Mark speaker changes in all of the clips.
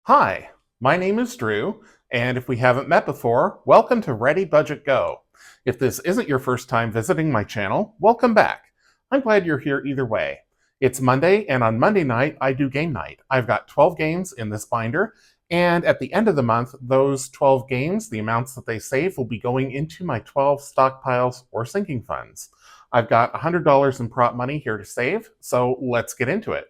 Speaker 1: Hi, my name is Drew, and if we haven't met before, welcome to ReadyBudgetGo. If this isn't your first time visiting my channel, welcome back. I'm glad you're here either way. It's Monday, and on Monday night, I do game night. I've got 12 games in this binder, and at the end of the month, those 12 games, the amounts that they save, will be going into my 12 stockpiles or sinking funds. I've got $100 in prop money here to save, so let's get into it.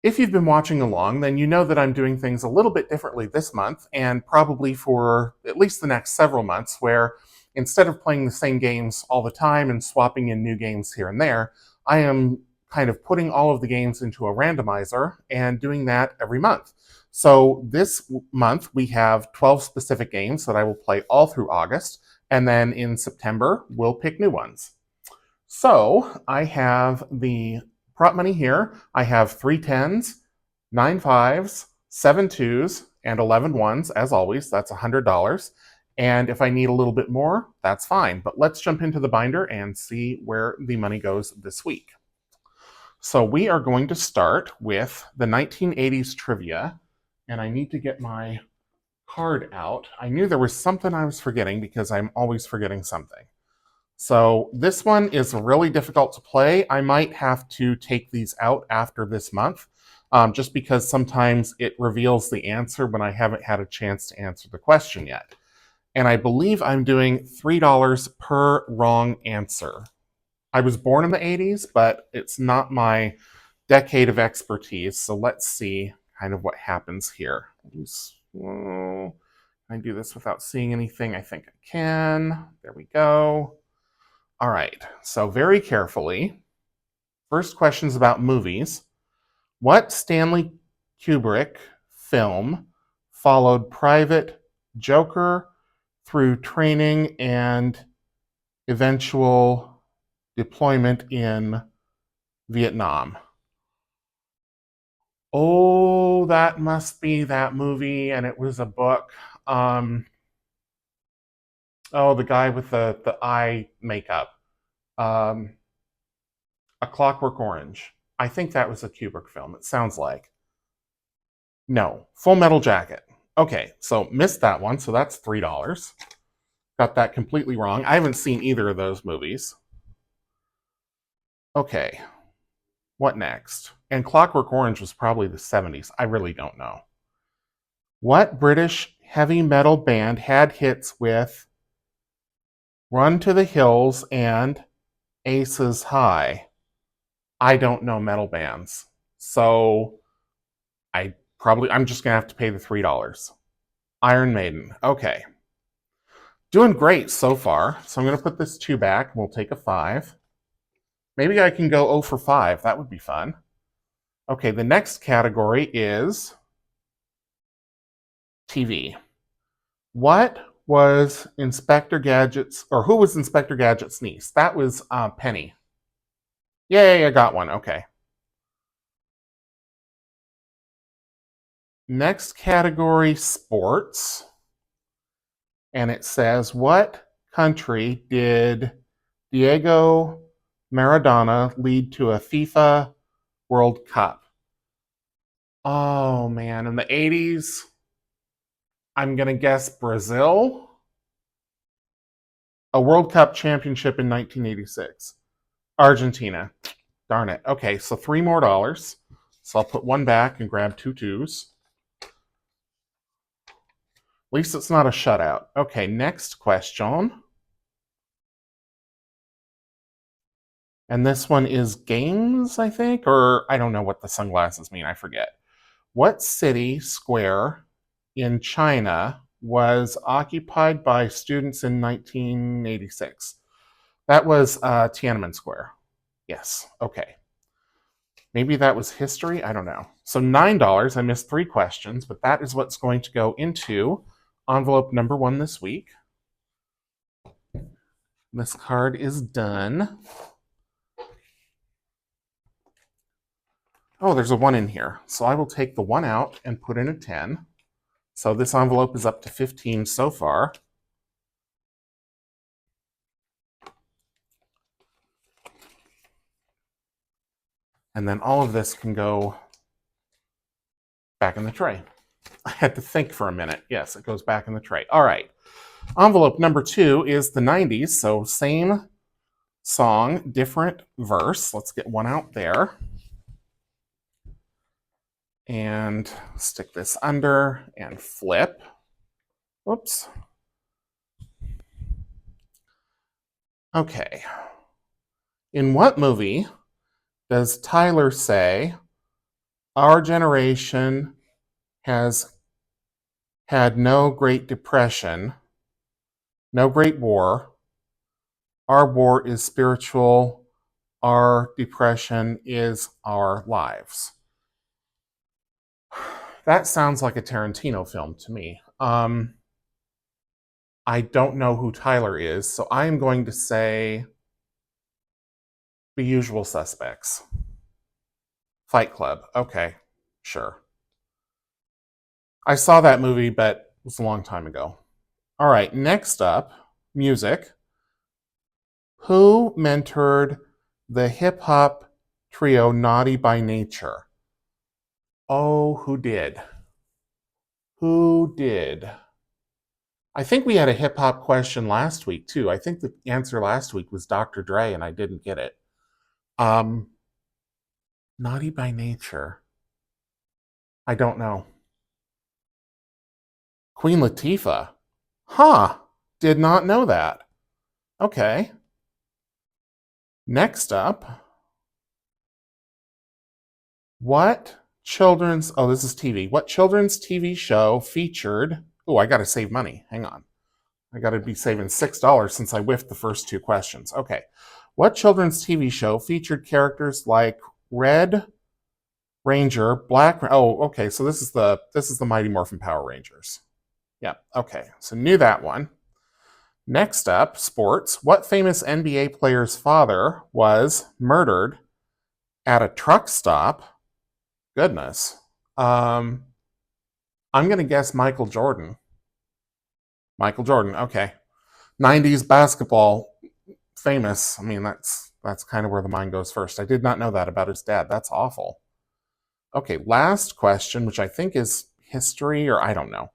Speaker 1: If you've been watching along, then you know that I'm doing things a little bit differently this month, and probably for at least the next several months, where instead of playing the same games all the time and swapping in new games here and there, I am kind of putting all of the games into a randomizer and doing that every month. So this month we have 12 specific games that I will play all through August, and then in September we'll pick new ones. So I have the prop money here. I have 3 10s, 9 5s, 7 2s, and 11 1s. As always, that's $100. And if I need a little bit more, that's fine. But let's jump into the binder and see where the money goes this week. So we are going to start with the 1980s trivia. And I need to get my card out. I knew there was something I was forgetting because I'm always forgetting something. So this one is really difficult to play. I might have to take these out after this month, just because sometimes it reveals the answer when I haven't had a chance to answer the question yet. And I believe I'm doing $3 per wrong answer. I was born in the 80s, but it's not my decade of expertise. So let's see kind of what happens here. Can I do this without seeing anything? I think I can. There we go. All right, so very carefully, first question's about movies. What Stanley Kubrick film followed Private Joker through training and eventual deployment in Vietnam? Oh, that must be that movie, and it was a book. Oh, the guy with the eye makeup. A Clockwork Orange. I think that was a Kubrick film. It sounds like. No, Full Metal Jacket. Okay, so missed that one, so that's $3. Got that completely wrong. I haven't seen either of those movies. Okay, what next? And Clockwork Orange was probably the 70s. I really don't know. What British heavy metal band had hits with Run to the Hills and Aces High? I don't know metal bands, so I'm just gonna have to pay the $3. Iron Maiden. Okay. Doing great so far. So I'm gonna put this 2 back and we'll take a 5. Maybe I can go 0 for 5. That would be fun. Okay, the next category is TV. What was Inspector Gadget's, or who was Inspector Gadget's niece? That was Penny. Yay, I got one. Okay. Next category, sports. And it says, what country did Diego Maradona lead to a FIFA World Cup? Oh man, in the 80s, I'm going to guess Brazil. A World Cup championship in 1986. Argentina. Darn it. Okay, so $3 more. So I'll put 1 back and grab 2 2s. At least it's not a shutout. Okay, next question. And this one is games, I think, or I don't know what the sunglasses mean. I forget. What city square in China was occupied by students in 1986? That was Tiananmen Square. Yes, okay. Maybe that was history? I don't know. So $9. I missed 3 questions, but that is what's going to go into envelope number 1 this week. This card is done. Oh, there's a 1 in here. So I will take the 1 out and put in a 10. So this envelope is up to 15 so far. And then all of this can go back in the tray. I had to think for a minute. Yes, it goes back in the tray. All right. Envelope number 2 is the 90s, so same song, different verse. Let's get one out there. And stick this under and flip. Whoops. Okay. In what movie does Tyler say, "Our generation has had no Great Depression, no Great War. Our war is spiritual. Our depression is our lives"? That sounds like a Tarantino film to me. I don't know who Tyler is, so I am going to say The Usual Suspects. Fight Club. Okay, sure. I saw that movie, but it was a long time ago. All right, next up, music. Who mentored the hip-hop trio Naughty by Nature? Oh, who did? Who did? I think we had a hip-hop question last week, too. I think the answer last week was Dr. Dre, and I didn't get it. Naughty by Nature. I don't know. Queen Latifah. Huh. Did not know that. Okay. Next up. What children's... Oh, this is TV. What children's TV show featured... Oh, I got to save money. Hang on. I got to be saving $6 since I whiffed the first 2 questions. Okay. What children's TV show featured characters like Red Ranger, Black... Oh, okay. So this is the Mighty Morphin Power Rangers. Yeah, okay. So knew that one. Next up, sports. What famous NBA player's father was murdered at a truck stop? Goodness. I'm going to guess Michael Jordan. Michael Jordan, okay. 90s basketball, famous. I mean, that's kind of where the mind goes first. I did not know that about his dad. That's awful. Okay, last question, which I think is history, or I don't know.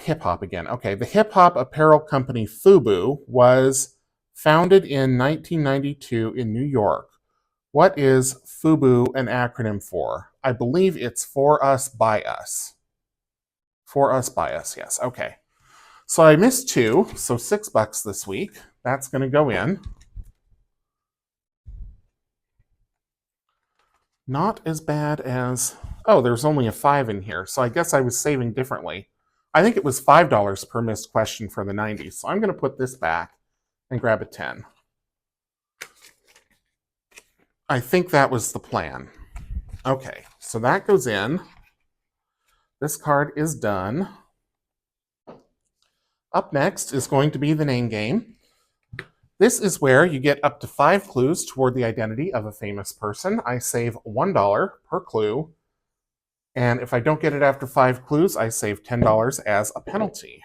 Speaker 1: Hip-hop again. Okay, the hip-hop apparel company FUBU was founded in 1992 in New York. What is FUBU an acronym for? I believe it's For Us, By Us. For Us, By Us, yes. Okay. So I missed 2, so $6 this week. That's going to go in. Not as bad as... Oh, there's only a 5 in here, so I guess I was saving differently. I think it was $5 per missed question for the 90s, so I'm going to put this back and grab a 10. I think that was the plan. Okay, so that goes in. This card is done. Up next is going to be the name game. This is where you get up to 5 clues toward the identity of a famous person. I save $1 per clue. And if I don't get it after 5 clues, I save $10 as a penalty.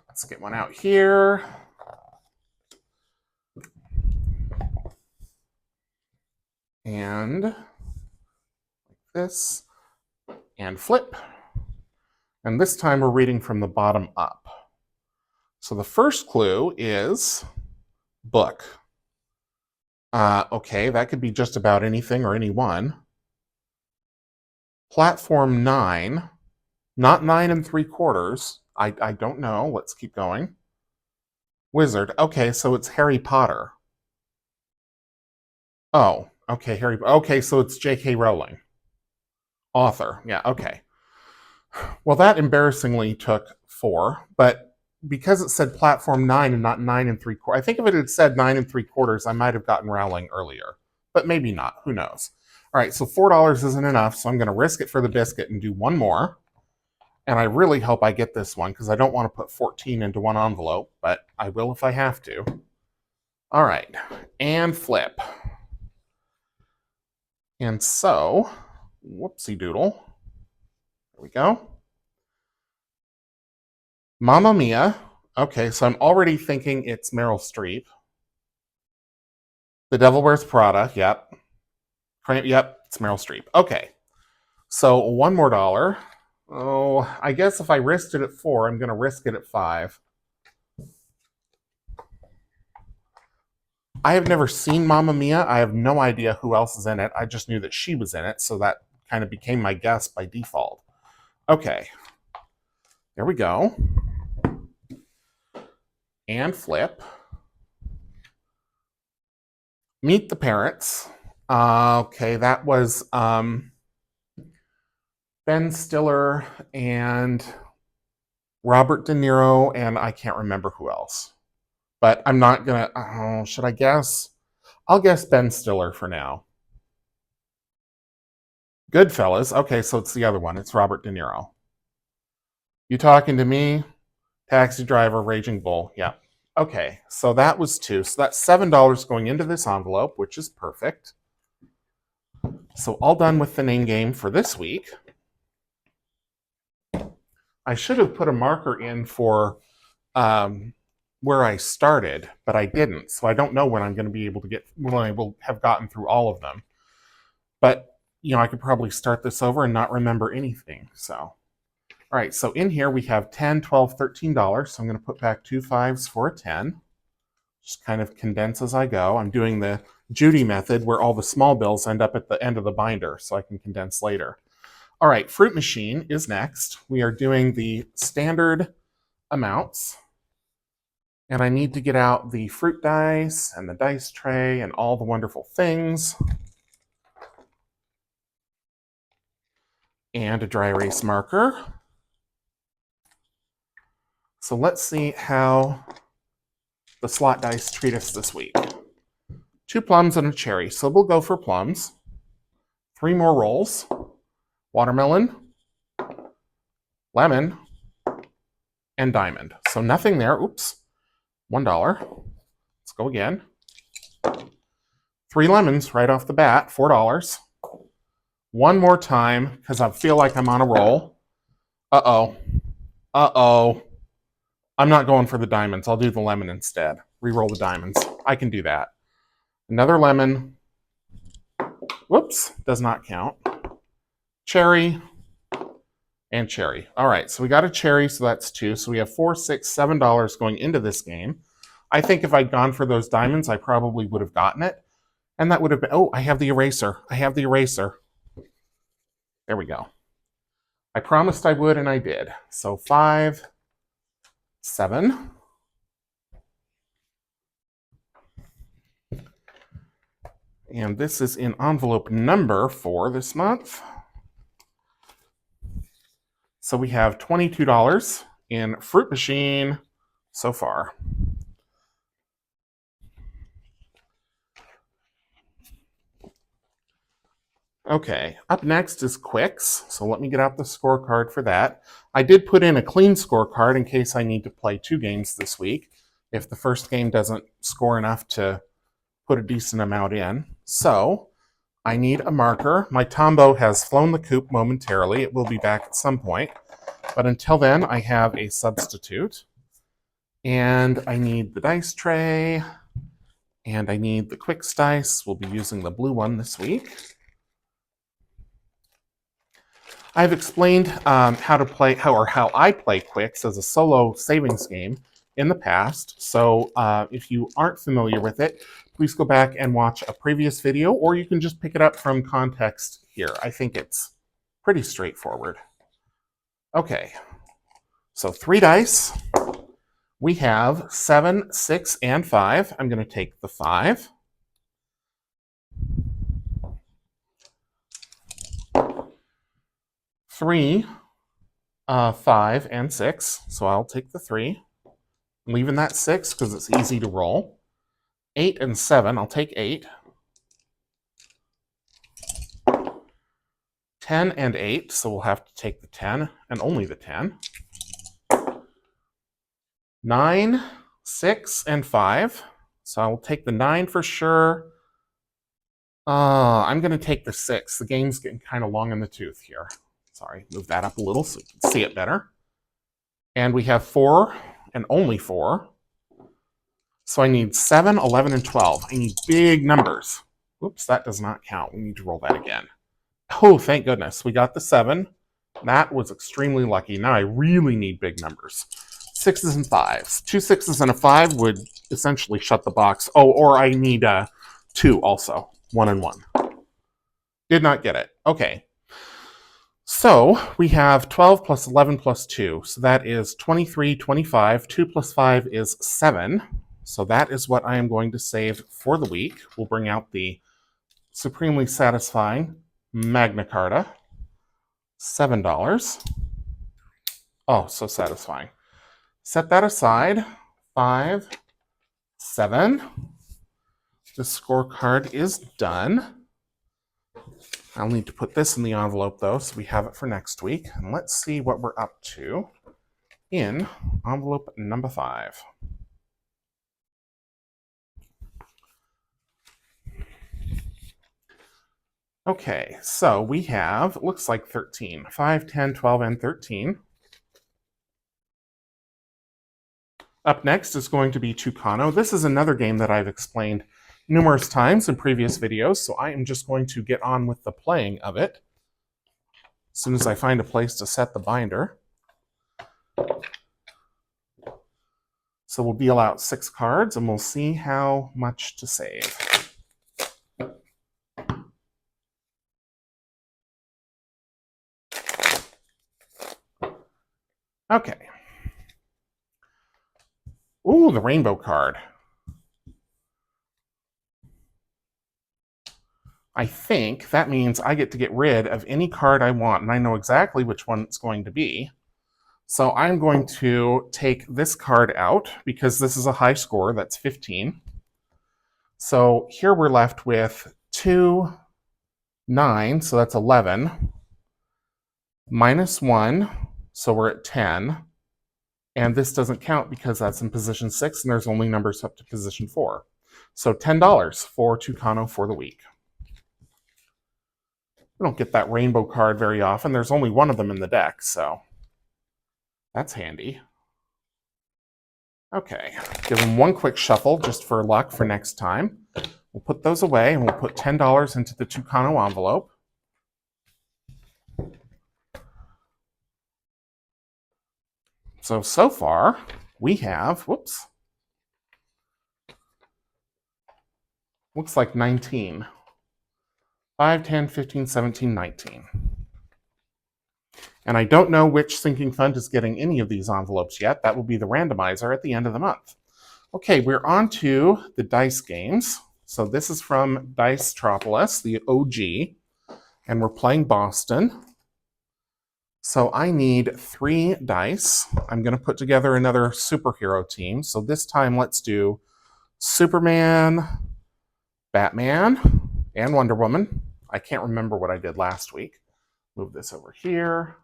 Speaker 1: Let's get one out here. And like this. And flip. And this time we're reading from the bottom up. So the first clue is book. Okay, that could be just about anything or anyone. Platform 9, not 9 3/4. I don't know. Let's keep going. Wizard. Okay, so it's Harry Potter. Oh, okay, Okay, so it's J.K. Rowling. Author. Yeah, okay. Well, that embarrassingly took 4, but because it said platform 9 and not 9 3/4, I think if it had said 9 3/4, I might have gotten Rowling earlier, but maybe not. Who knows? All right, so $4 isn't enough, so I'm going to risk it for the biscuit and do one more. And I really hope I get this one because I don't want to put 14 into one envelope, but I will if I have to. All right, and flip. And so, whoopsie doodle. There we go. Mamma Mia. Okay, so I'm already thinking it's Meryl Streep. The Devil Wears Prada, yep. Yep, it's Meryl Streep. Okay, so one more dollar. Oh, I guess if I risked it at 4, I'm going to risk it at 5. I have never seen Mamma Mia. I have no idea who else is in it. I just knew that she was in it, so that kind of became my guess by default. Okay, there we go. And flip. Meet the Parents. Okay, that was Ben Stiller and Robert De Niro, and I can't remember who else. But I'm not gonna. Oh, should I guess? I'll guess Ben Stiller for now. Goodfellas. Okay, so it's the other one. It's Robert De Niro. You talking to me? Taxi Driver, Raging Bull. Yeah. Okay, so that was 2. So that's $7 going into this envelope, which is perfect. So all done with the name game for this week. I should have put a marker in for where I started, but I didn't. So I don't know when I'm going to be able to when I will have gotten through all of them. But, you know, I could probably start this over and not remember anything. So, all right, so in here we have $10, $12, $13. So I'm going to put back 2 5s for a 10. Just kind of condense as I go. I'm doing the Judy method where all the small bills end up at the end of the binder so I can condense later. All right, Fruit Machine is next. We are doing the standard amounts. And I need to get out the fruit dice and the dice tray and all the wonderful things. And a dry erase marker. So let's see how the slot dice treat us this week. 2 plums and a cherry. So we'll go for plums. 3 more rolls. Watermelon, lemon, and diamond. So nothing there. Oops. $1. Let's go again. 3 lemons right off the bat. $4. One more time because I feel like I'm on a roll. Uh-oh. Uh-oh. I'm not going for the diamonds. I'll do the lemon instead. Reroll the diamonds. I can do that. Another lemon. Whoops. Does not count. Cherry. And cherry. All right, so we got a cherry, so that's 2. So we have $4, $6, $7 going into this game. I think if I'd gone for those diamonds, I probably would have gotten it. And that would have been, oh, I have the eraser. I have the eraser. There we go. I promised I would, and I did. So 5, 7. And this is in envelope number 4 this month. So we have $22 in Fruit Machine so far. Okay, up next is Quicks. So let me get out the scorecard for that. I did put in a clean scorecard in case I need to play 2 games this week if the first game doesn't score enough to put a decent amount in. So I need a marker. My Tombow has flown the coop momentarily. It will be back at some point. But until then, I have a substitute. And I need the dice tray. And I need the Quicks dice. We'll be using the blue one this week. I've explained how I play Quicks as a solo savings game in the past. So if you aren't familiar with it, please go back and watch a previous video, or you can just pick it up from context here. I think it's pretty straightforward. Okay, so 3 dice. We have 7, 6, and 5. I'm going to take the 5. Three, 5, and 6. So I'll take the 3. I'm leaving that 6 because it's easy to roll. 8 and 7. I'll take 8. 10 and 8. So we'll have to take the 10 and only the 10. 9, 6, and 5. So I will take the 9 for sure. I'm going to take the 6. The game's getting kind of long in the tooth here. Sorry, move that up a little so you can see it better. And we have 4 and only 4. So I need 7, 11, and 12. I need big numbers. Oops, that does not count. We need to roll that again. Oh, thank goodness. We got the 7. That was extremely lucky. Now I really need big numbers. 6s and 5s. 2 6s and a 5 would essentially shut the box. Oh, or I need 2 also. 1 and 1. Did not get it. Okay. So we have 12 plus 11 plus 2. So that is 23, 25. 2 plus 5 is 7. So that is what I am going to save for the week. We'll bring out the supremely satisfying Magna Carta. $7. Oh, so satisfying. Set that aside. 5, 7. The scorecard is done. I'll need to put this in the envelope, though, so we have it for next week. And let's see what we're up to in envelope number 5. Okay, so we have, it looks like 13. 5, 10, 12, and 13. Up next is going to be Tucano. This is another game that I've explained numerous times in previous videos, so I am just going to get on with the playing of it as soon as I find a place to set the binder. So we'll deal out 6 cards, and we'll see how much to save. Okay. Ooh, the rainbow card. I think that means I get to get rid of any card I want, and I know exactly which one it's going to be. So I'm going to take this card out because this is a high score, that's 15. So here we're left with 2, 9, so that's 11, minus 1, so we're at 10. And this doesn't count because that's in position 6, and there's only numbers up to position 4. So $10 for Tucano for the week. We don't get that rainbow card very often. There's only one of them in the deck, so that's handy. Okay, give them one quick shuffle just for luck for next time. We'll put those away, and we'll put $10 into the Tucano envelope. So far, we have, whoops, looks like 19. 5, 10, 15, 17, 19. And I don't know which sinking fund is getting any of these envelopes yet. That will be the randomizer at the end of the month. Okay, we're on to the dice games. So this is from Dicetropolis, the OG, and we're playing Boston. So I need 3 dice. I'm going to put together another superhero team. So this time let's do Superman, Batman, and Wonder Woman. I can't remember what I did last week. Move this over here.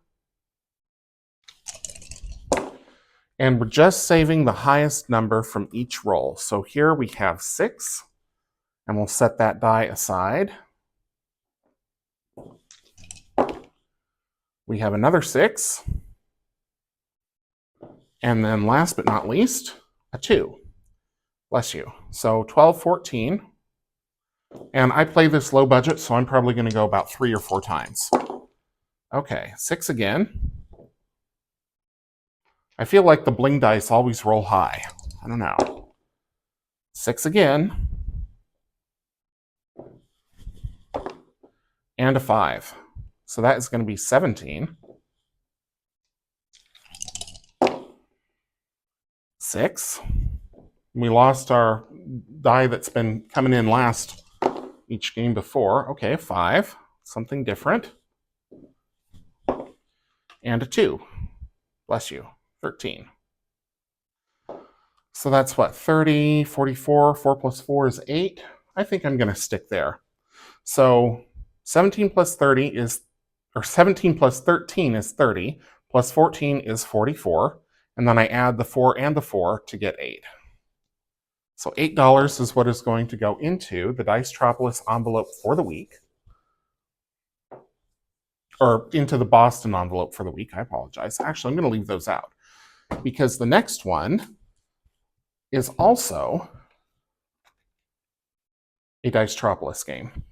Speaker 1: And we're just saving the highest number from each roll. So here we have 6, and we'll set that die aside. We have another 6. And then last but not least, a 2. Bless you. So 12, 14. And I play this low budget, so I'm probably going to go about 3 or 4 times. Okay, 6 again. I feel like the bling dice always roll high. I don't know. 6 again. And a 5. So that is going to be 17. 6. We lost our die that's been coming in last each game before. Okay, 5. Something different. And a 2. Bless you. 13. So that's what, 30, 44, 4 plus 4 is 8. I think I'm going to stick there. So 17 plus 30 is, or 17 plus 13 is 30, plus 14 is 44, and then I add the 4 and the 4 to get 8. So $8 is what is going to go into the Dicetropolis envelope for the week. Or into the Boston envelope for the week, I apologize. Actually, I'm going to leave those out, because the next one is also a Dicetropolis game.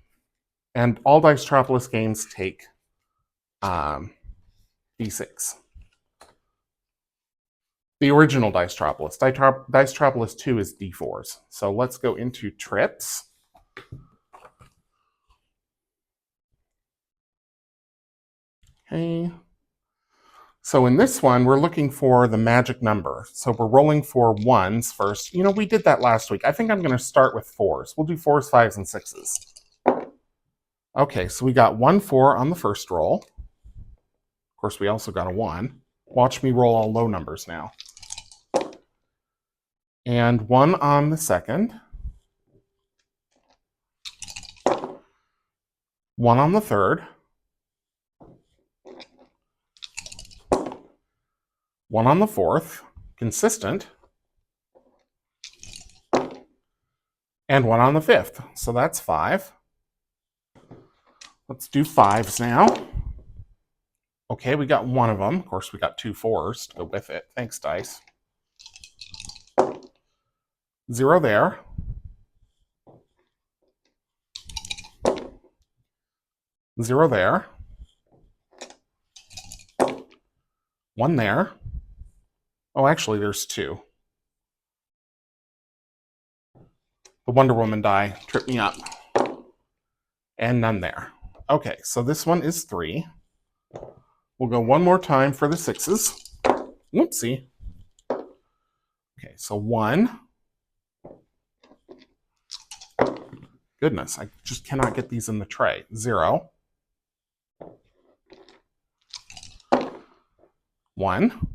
Speaker 1: And all Dicetropolis games take D6. The original Dicetropolis. Dicetropolis 2 is D4s. So let's go into trips. Okay. So in this one, we're looking for the magic number. So we're rolling for 1s first. You know, we did that last week. I think I'm going to start with 4s. We'll do 4s, 5s, and 6s. Okay, so we got 1 4 on the first roll. Of course, we also got a 1. Watch me roll all low numbers now. And 1 on the second. 1 on the third. 1 on the fourth, consistent, and 1 on the fifth. So that's 5. Let's do 5s now. Okay, we got 1 of them. Of course, we got 2 4s to go with it. Thanks, dice. 0 there. 0 there. 1 there. Oh, actually, there's 2. The Wonder Woman die tripped me up. And none there. Okay, so this one is 3. We'll go one more time for the 6s. Whoopsie. Okay, so 1. Goodness, I just cannot get these in the tray. 0. 1.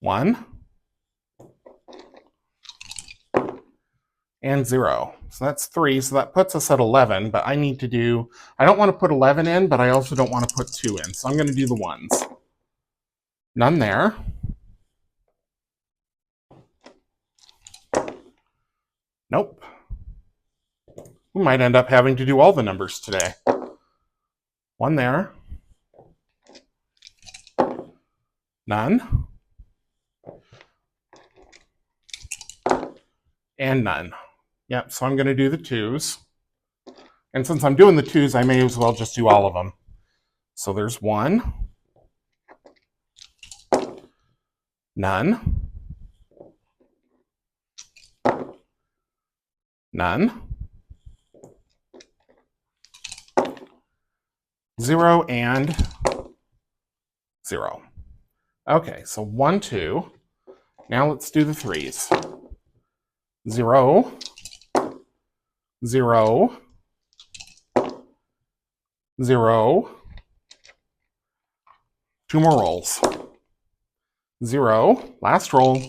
Speaker 1: 1. And 0. So that's 3. So that puts us at 11, but I need to do, I don't want to put 11 in, but I also don't want to put 2 in. So I'm going to do the 1s. None there. Nope. We might end up having to do all the numbers today. 1 there. None. And none. Yep, so I'm going to do the 2s. And since I'm doing the 2s, I may as well just do all of them. So there's 1. None. None. 0 and 0. Okay, so 1, 2. Now let's do the 3s. 0, 0, 0. 2 more rolls. 0, last roll,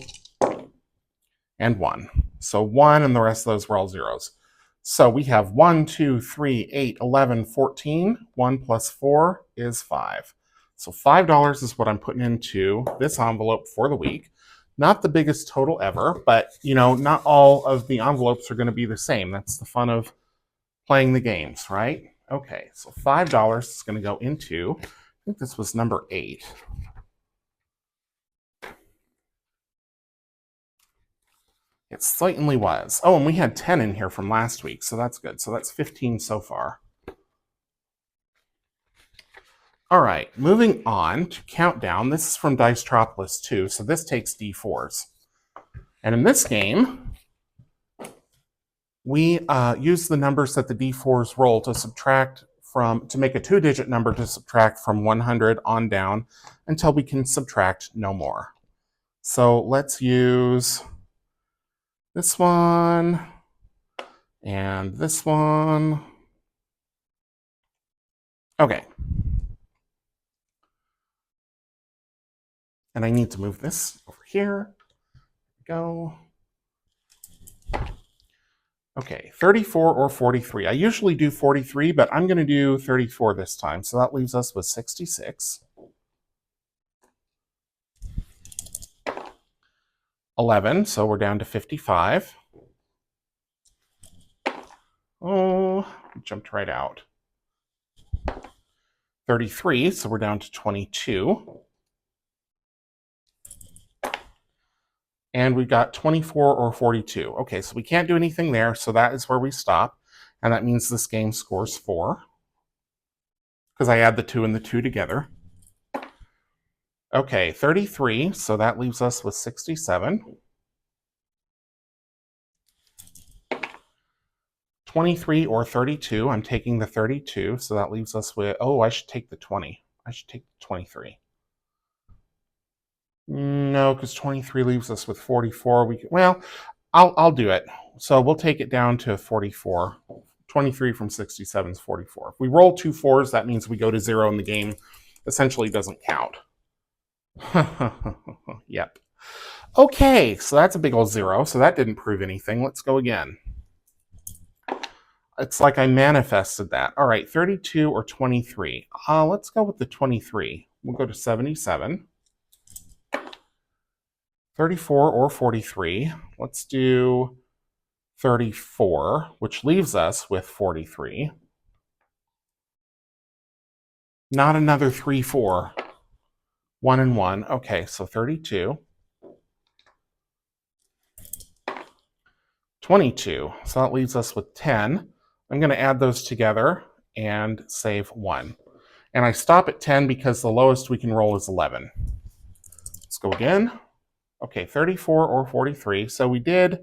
Speaker 1: and 1. So 1, and the rest of those were all 0s. So we have 1, 2, 3, 8, 11, 14. 1 plus 4 is 5. So $5 is what I'm putting into this envelope for the week. Not the biggest total ever, but, you know, not all of the envelopes are going to be the same. That's the fun of playing the games, right? Okay, so $5 is going to go into, I think this was number 8. It certainly was. Oh, and we had 10 in here from last week, so that's good. So that's 15 so far. All right, moving on to Countdown. This is from Dicetropolis 2, so this takes D4s. And in this game, we use the numbers that the D4s roll to subtract from, to make a 2-digit number to subtract from 100 on down until we can subtract no more. So let's use this one and this one. Okay. And I need to move this over here. Go. Okay, 34 or 43. I usually do 43, but I'm going to do 34 this time. So that leaves us with 66. 11, so we're down to 55. Oh, jumped right out. 33, so we're down to 22. And we've got 24 or 42. Okay, so we can't do anything there, so that is where we stop. And that means this game scores 4, because I add the 2 and the 2 together. Okay, 33, so that leaves us with 67. 23 or 32, I'm taking the 32, so that leaves us with, oh, I should take the 20. I should take the 23. No, because 23 leaves us with 44. Well, I'll do it. So we'll take it down to 44. 23 from 67 is 44. If we roll 2 4s, that means we go to 0 and the game essentially doesn't count. Yep. Okay, so that's a big old 0, so that didn't prove anything. Let's go again. It's like I manifested that. All right, 32 or 23. Let's go with the 23. We'll go to 77. 34 or 43. Let's do 34, which leaves us with 43. Not another 3 4. 1 and 1. Okay, so 32. 22. So that leaves us with 10. I'm going to add those together and save 1. And I stop at 10 because the lowest we can roll is 11. Let's go again. Okay, 34 or 43. So we did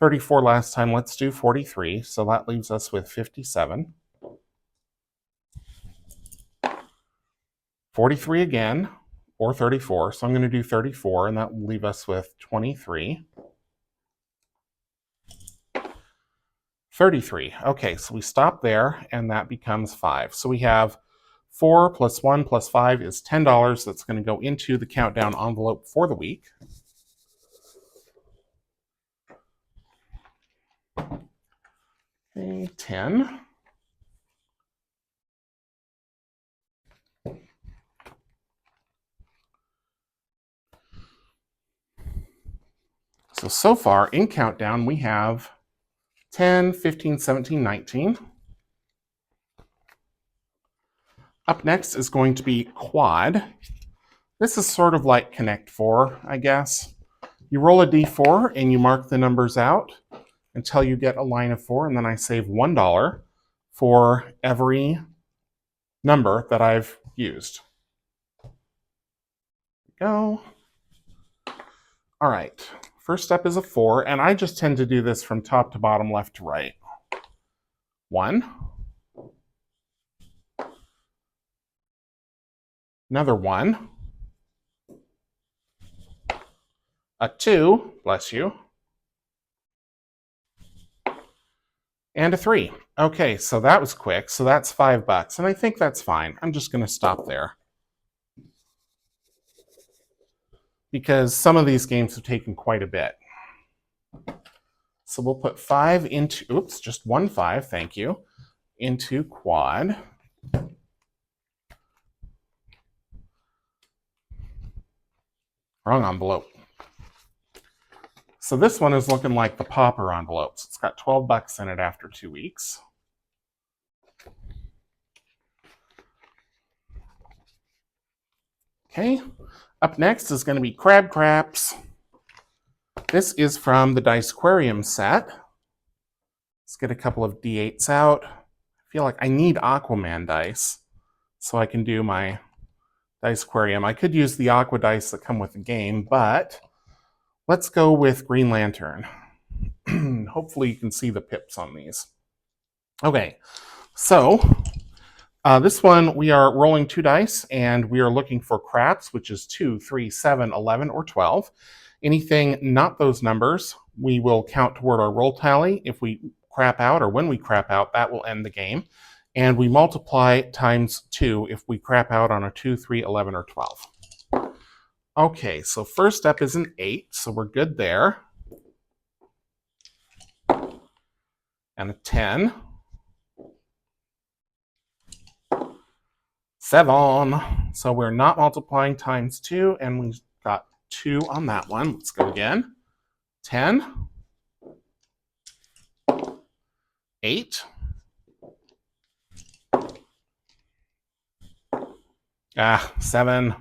Speaker 1: 34 last time. Let's do 43. So that leaves us with 57. 43 again, or 34. So I'm going to do 34, and that will leave us with 23. 33. Okay, so we stop there, and that becomes 5. So we have 4 plus 1 plus 5 is $10. That's going to go into the countdown envelope for the week. Okay, 10. So far in countdown, we have 10, 15, 17, 19. Up next is going to be quad. This is sort of like Connect 4, I guess. You roll a d4 and you mark the numbers out until you get a line of 4, and then I save $1 for every number that I've used. Go. All right, first up is a 4, and I just tend to do this from top to bottom, left to right. 1. Another 1. A 2, bless you. And a 3. Okay, so that was quick. So that's $5, and I think that's fine. I'm just going to stop there, because some of these games have taken quite a bit. So we'll put 5 into, oops, just 1 5, thank you, into quad. Wrong envelope. So this one is looking like the popper envelopes. It's got $12 in it after 2 weeks. Okay, up next is going to be Crab Craps. This is from the Dicequarium set. Let's get a couple of D8s out. I feel like I need Aquaman dice so I can do my Dicequarium. I could use the Aqua dice that come with the game, but let's go with Green Lantern. Hopefully you can see the pips on these. Okay, so this one we are rolling 2 dice, and we are looking for craps, which is 2, 3, 7, 11, or 12. Anything not those numbers, we will count toward our roll tally. If we crap out, or when we crap out, that will end the game. And we multiply times 2 if we crap out on a 2, 3, 11, or 12. Okay, so first up is an 8, so we're good there. And a 10. 7. So we're not multiplying times 2, and we got 2 on that one. Let's go again. 10. 8. 7.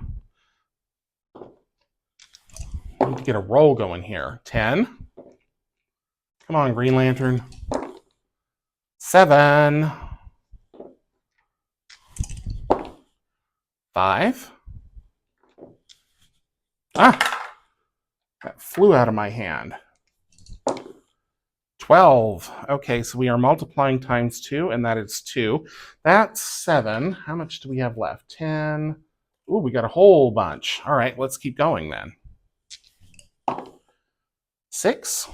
Speaker 1: to get a roll going here. 10. Come on, Green Lantern. 7. 5. Ah! That flew out of my hand. 12. Okay, so we are multiplying times 2, and that is 2. That's 7. How much do we have left? 10. Ooh, we got a whole bunch. All right, let's keep going then. 6.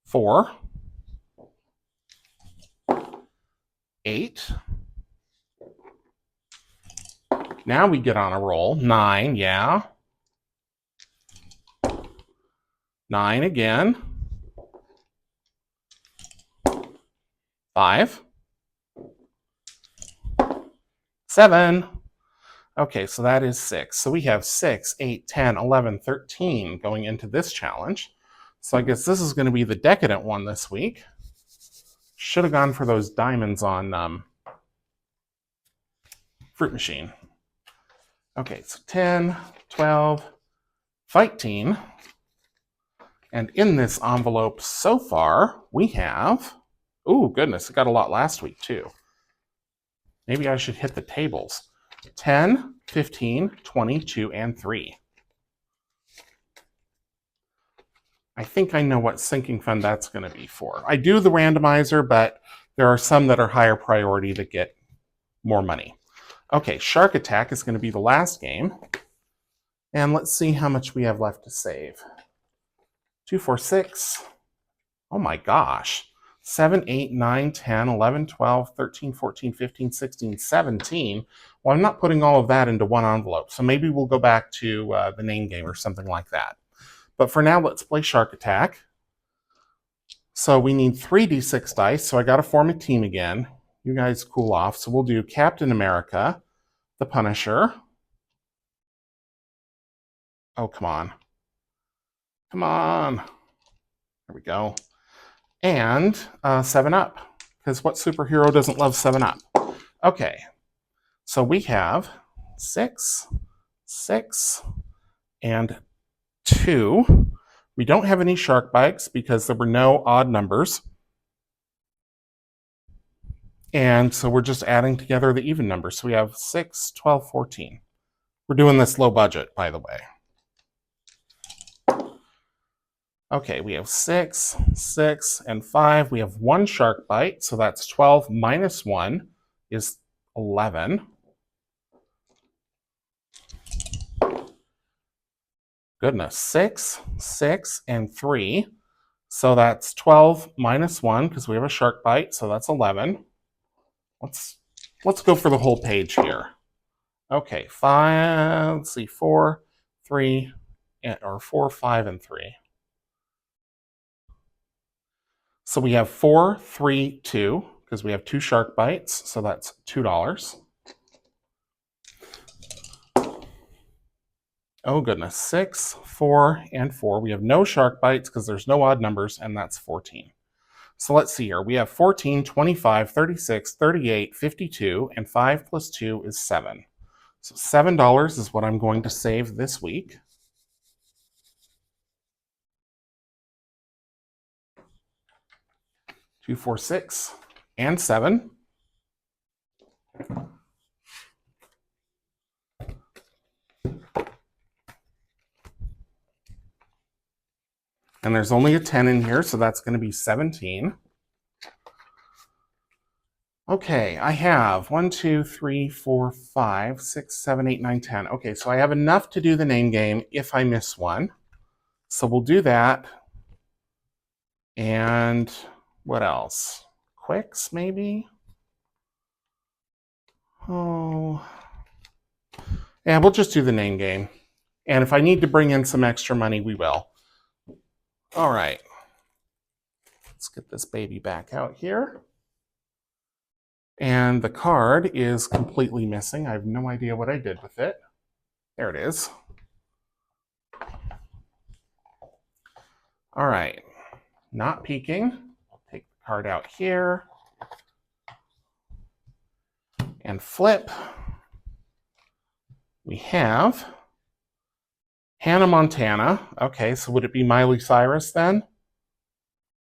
Speaker 1: 4. 8. Now we get on a roll. 9, yeah. 9 again. 5. 7. Okay, so that is 6. So we have 6, 8, 10, 11, 13 going into this challenge. So I guess this is going to be the decadent one this week. Should have gone for those diamonds on Fruit Machine. Okay, so 10, 12, 15. And in this envelope so far, we have... Ooh, goodness, it got a lot last week too. Maybe I should hit the tables. 10, 15, 22, and 3. I think I know what sinking fund that's going to be for. I do the randomizer, but there are some that are higher priority that get more money. Okay, Shark Attack is going to be the last game. And let's see how much we have left to save. 2, 4, 6. Oh my gosh. 7, 8, 9, 10, 11, 12, 13, 14, 15, 16, 17. Well, I'm not putting all of that into one envelope, so maybe we'll go back to the name game or something like that. But for now, let's play Shark Attack. So we need 3d6 dice, so I got to form a team again. You guys cool off. So we'll do Captain America, the Punisher. Oh, come on. Come on. There we go. And 7-Up, because what superhero doesn't love 7-Up? Okay, so we have 6, 6, and 2. We don't have any shark bites because there were no odd numbers. And so we're just adding together the even numbers. So we have 6, 12, 14. We're doing this low budget, by the way. Okay, we have 6, 6, and 5. We have 1 shark bite, so that's 12 minus 1 is 11. Goodness, 6, 6, and 3. So that's 12 minus 1 because we have a shark bite, so that's 11. Let's go for the whole page here. Okay, 5, let's see, 4, 3, or 4, 5, and 3. So we have 4, 3, 2, because we have 2 shark bites, so that's $2. Oh goodness, 6, 4, and 4. We have no shark bites because there's no odd numbers, and that's 14. So let's see here. We have 14, 25, 36, 38, 52, and 5 plus 2 is 7. So $7 is what I'm going to save this week. Two, 4, 6, and 7. And there's only a 10 in here, so that's going to be 17. Okay, I have 1, 2, 3, 4, 5, 6, 7, 8, 9, 10. Okay, so I have enough to do the name game if I miss one. So we'll do that. And what else? Quicks, maybe? Oh. Yeah, we'll just do the name game. And if I need to bring in some extra money, we will. All right. Let's get this baby back out here. And the card is completely missing. I have no idea what I did with it. There it is. All right. Not peeking. I'll take the card out here. And flip. We have Hannah Montana. Okay, so would it be Miley Cyrus then?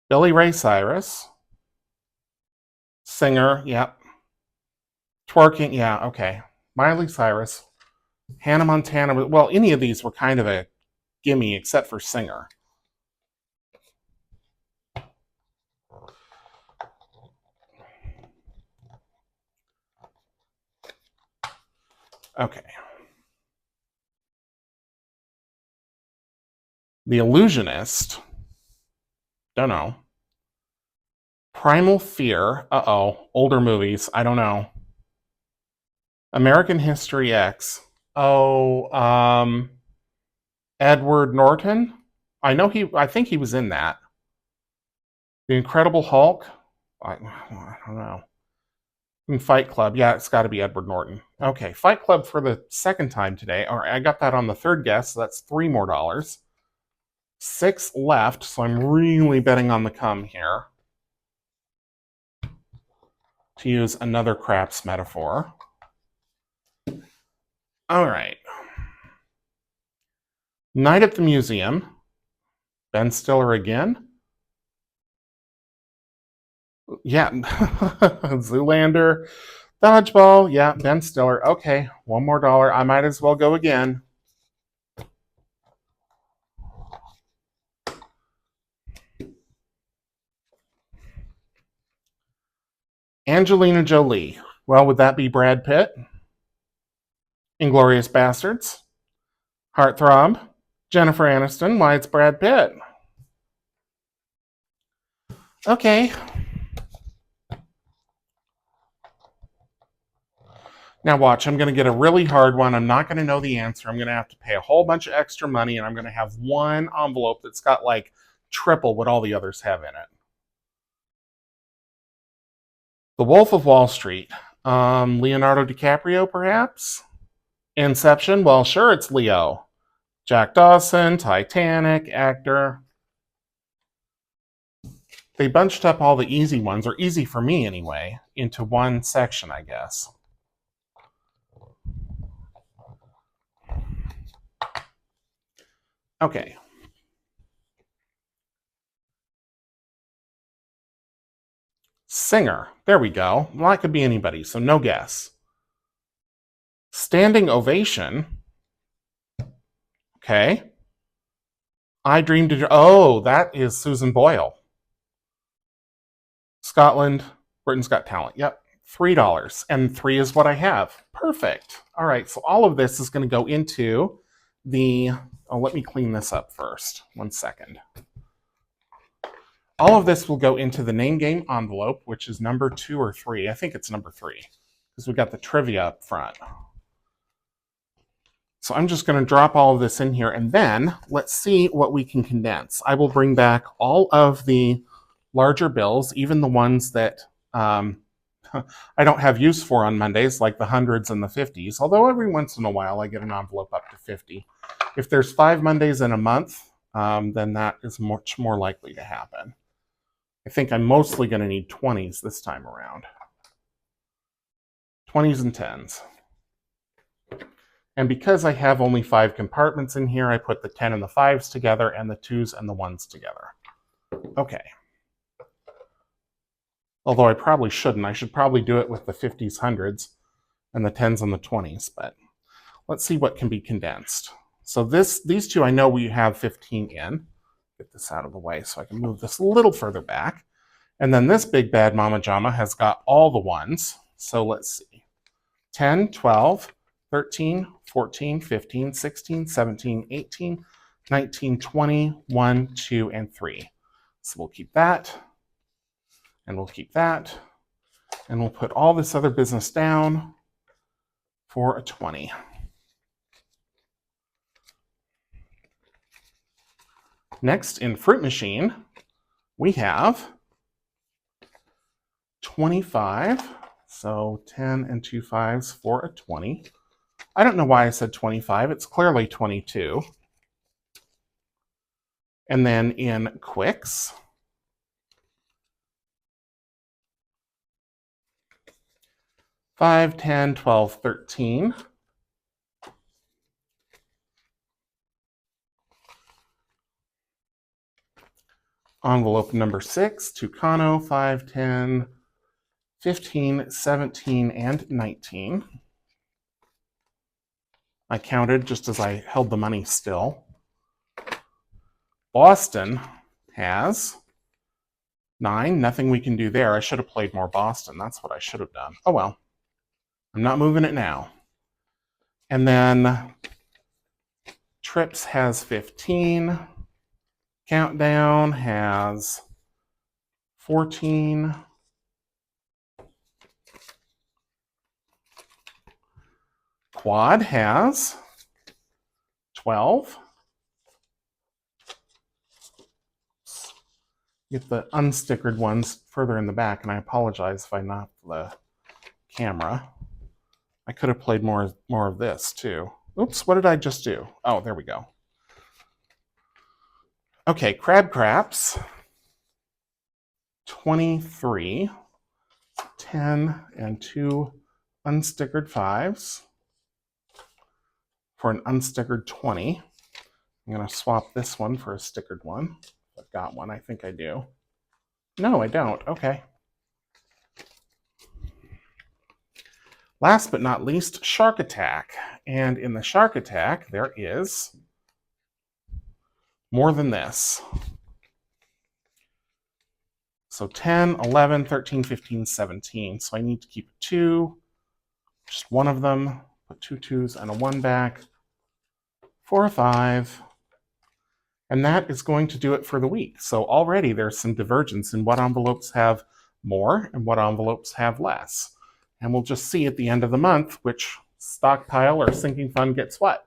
Speaker 1: Billy Ray Cyrus. Singer, yep. Twerking, yeah, okay. Miley Cyrus. Hannah Montana. Well, any of these were kind of a gimme except for singer. Okay. The Illusionist. Don't know. Primal Fear. Uh-oh. Older movies. I don't know. American History X. Oh, Edward Norton. I think he was in that. The Incredible Hulk. I don't know. Fight Club. Yeah, it's got to be Edward Norton. Okay, Fight Club for the second time today. All right, I got that on the third guess, so that's $3 more. 6 left, so I'm really betting on the come here. To use another craps metaphor. All right. Night at the Museum. Ben Stiller again. Yeah. Zoolander. Dodgeball. Yeah, Ben Stiller. Okay, $1 more. I might as well go again. Angelina Jolie. Well, would that be Brad Pitt? Inglourious Bastards. Heartthrob. Jennifer Aniston. Why, it's Brad Pitt. Okay. Now watch, I'm going to get a really hard one. I'm not going to know the answer. I'm going to have to pay a whole bunch of extra money, and I'm going to have one envelope that's got like triple what all the others have in it. The Wolf of Wall Street. Leonardo DiCaprio, perhaps? Inception? Well, sure, it's Leo. Jack Dawson, Titanic, actor. They bunched up all the easy ones, or easy for me anyway, into one section, I guess. Okay. Singer. There we go. Well, that could be anybody, so no guess. Standing ovation. Okay. I dreamed of. Oh, that is Susan Boyle. Scotland, Britain's Got Talent. Yep. $3. And 3 is what I have. Perfect. All right. So all of this is going to go into the. Oh, let me clean this up first. 1 second. All of this will go into the name game envelope, which is number 2 or 3. I think it's number 3 because we got the trivia up front. So I'm just going to drop all of this in here, and then let's see what we can condense. I will bring back all of the larger bills, even the ones that I don't have use for on Mondays, like the hundreds and the 50s, although every once in a while I get an envelope up to 50. If there's 5 Mondays in a month, then that is much more likely to happen. I think I'm mostly going to need 20s this time around. 20s and 10s. And because I have only 5 compartments in here, I put the 10 and the 5s together and the 2s and the 1s together. Okay. Although I probably shouldn't. I should probably do it with the 50s, 100s, and the 10s and the 20s. But let's see what can be condensed. So these two I know we have 15 in. Get this out of the way so I can move this a little further back. And then this big bad Mama Jama has got all the ones. So let's see. 10, 12, 13, 14, 15, 16, 17, 18, 19, 20, 1, 2, and 3. So we'll keep that, and we'll keep that, and we'll put all this other business down for a 20. Next, in Fruit Machine, we have 25. So 10 and 2 5s for a 20. I don't know why I said 25. It's clearly 22. And then in Quicks, 5, 10, 12, 13. Envelope number 6, Tucano, 5, 10, 15, 17, and 19. I counted just as I held the money still. Boston has 9. Nothing we can do there. I should have played more Boston. That's what I should have done. Oh well. I'm not moving it now. And then Trips has 15. Countdown has 14. Quad has 12. Get the unstickered ones further in the back, and I apologize if I knocked the camera. I could have played more of this too. Oops, what did I just do? Oh, there we go. Okay, Crab Craps, 23, 10, and 2 unstickered 5s for an unstickered 20. I'm going to swap this one for a stickered one. I've got one, I think I do. No, I don't. Okay. Last but not least, Shark Attack. And in the Shark Attack, there is more than this. So 10, 11, 13, 15, 17. So I need to keep 2, just one of them, put 2 2s and a 1 back, 4 5. And that is going to do it for the week. So already there's some divergence in what envelopes have more and what envelopes have less. And we'll just see at the end of the month which stockpile or sinking fund gets what.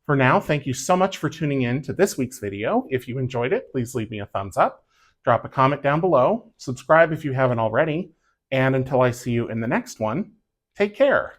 Speaker 1: For now, thank you so much for tuning in to this week's video. If you enjoyed it, please leave me a thumbs up, drop a comment down below, subscribe if you haven't already, and until I see you in the next one, take care.